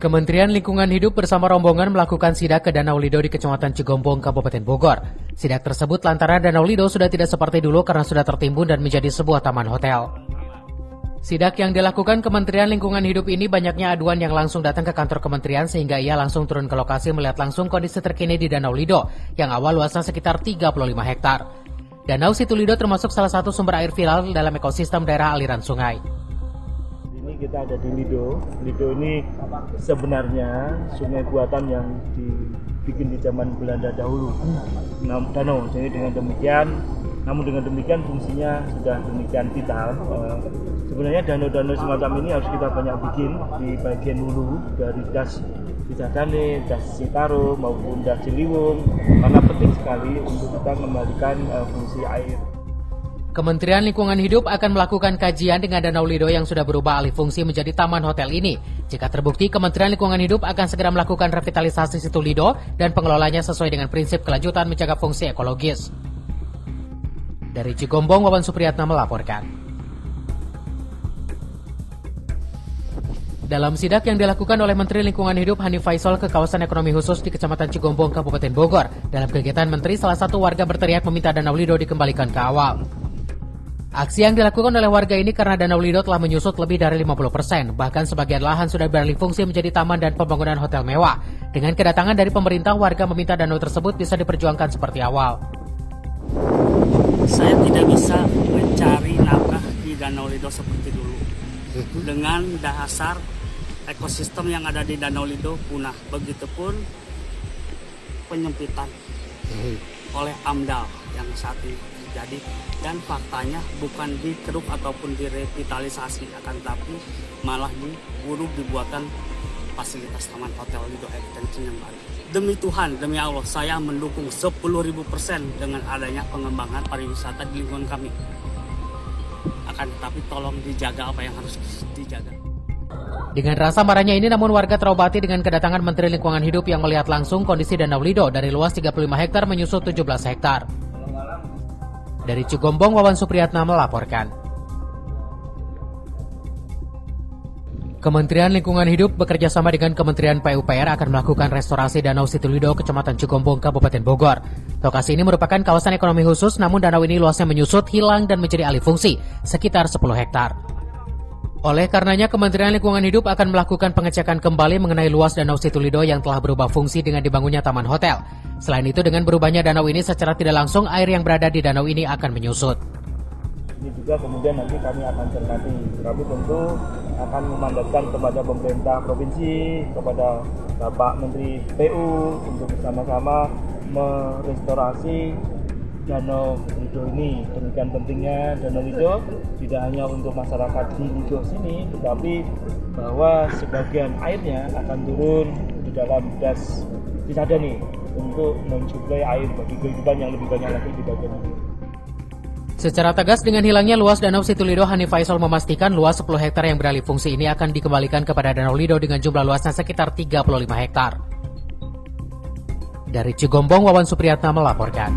Kementerian Lingkungan Hidup bersama rombongan melakukan sidak ke Danau Lido di Kecamatan Cigombong, Kabupaten Bogor. Sidak tersebut lantaran Danau Lido sudah tidak seperti dulu karena sudah tertimbun dan menjadi sebuah taman hotel. Sidak yang dilakukan Kementerian Lingkungan Hidup ini banyaknya aduan yang langsung datang ke kantor kementerian sehingga ia langsung turun ke lokasi melihat langsung kondisi terkini di Danau Lido yang awal luasnya sekitar 35 hektar. Danau Situ Lido termasuk salah satu sumber air vital dalam ekosistem daerah aliran sungai. Ini kita ada di Lido. Lido ini sebenarnya sungai buatan yang dibikin di zaman Belanda dahulu. Danau. Jadi namun dengan demikian fungsinya sudah demikian vital. Sebenarnya danau-danau semacam ini harus kita banyak bikin di bagian hulu dari das Cisadane, das Citaro maupun das Ciliwung karena penting sekali untuk kita mengembalikan fungsi air. Kementerian Lingkungan Hidup akan melakukan kajian dengan Danau Lido yang sudah berubah alih fungsi menjadi taman hotel ini. Jika terbukti, Kementerian Lingkungan Hidup akan segera melakukan revitalisasi Situ Lido dan pengelolanya sesuai dengan prinsip kelanjutan menjaga fungsi ekologis. Dari Cigombong, Wawan Supriyatna melaporkan. Dalam sidak yang dilakukan oleh Menteri Lingkungan Hidup Hanif Faisal ke kawasan ekonomi khusus di Kecamatan Cigombong, Kabupaten Bogor, dalam kegiatan Menteri, salah satu warga berteriak meminta Danau Lido dikembalikan ke awal. Aksi yang dilakukan oleh warga ini karena Danau Lido telah menyusut lebih dari 50%, bahkan sebagian lahan sudah beralih fungsi menjadi taman dan pembangunan hotel mewah. Dengan kedatangan dari pemerintah, warga meminta danau tersebut bisa diperjuangkan seperti awal. Saya tidak bisa mencari nafkah di Danau Lido seperti dulu. Dengan dasar ekosistem yang ada di Danau Lido punah. Begitupun penyempitan oleh AMDAL yang saat ini terjadi. Dan faktanya bukan dikeruk ataupun direvitalisasi, akan tetapi malah dibuatkan fasilitas taman hotel Lido Extension yang baru. Demi Tuhan, demi Allah, saya mendukung 10.000% dengan adanya pengembangan pariwisata di lingkungan kami. Akan tetapi tolong dijaga apa yang harus dijaga. Dengan rasa marahnya ini, namun warga terobati dengan kedatangan Menteri Lingkungan Hidup yang melihat langsung kondisi Danau Lido dari luas 35 hektar menyusut 17 hektar. Dari Cigombong, Wawan Supriyatna melaporkan. Kementerian Lingkungan Hidup bekerja sama dengan Kementerian PUPR akan melakukan restorasi Danau Situ Lido, Kecamatan Cigombong, Kabupaten Bogor. Lokasi ini merupakan kawasan ekonomi khusus, namun danau ini luasnya menyusut, hilang, dan menjadi alih fungsi, sekitar 10 hektar. Oleh karenanya, Kementerian Lingkungan Hidup akan melakukan pengecekan kembali mengenai luas Danau Situ Lido yang telah berubah fungsi dengan dibangunnya taman hotel. Selain itu, dengan berubahnya danau ini secara tidak langsung, air yang berada di danau ini akan menyusut. Ini juga kemudian nanti kami akan cermati. Kami tentu akan memandatkan kepada pemerintah provinsi, kepada Bapak Menteri PU untuk bersama-sama merestorasi Danau Lido ini. Demikian pentingnya Danau Lido tidak hanya untuk masyarakat di Lido sini, tetapi bahwa sebagian airnya akan turun di dalam das Cisadane untuk mensuplai air bagi kehidupan yang lebih banyak lagi di bagian ini. Secara tegas, dengan hilangnya luas Danau Situ Lido, Hanif Faisal memastikan luas 10 hektar yang beralih fungsi ini akan dikembalikan kepada Danau Lido dengan jumlah luasnya sekitar 35 hektar. Dari Cigombong, Wawan Supriyatna melaporkan.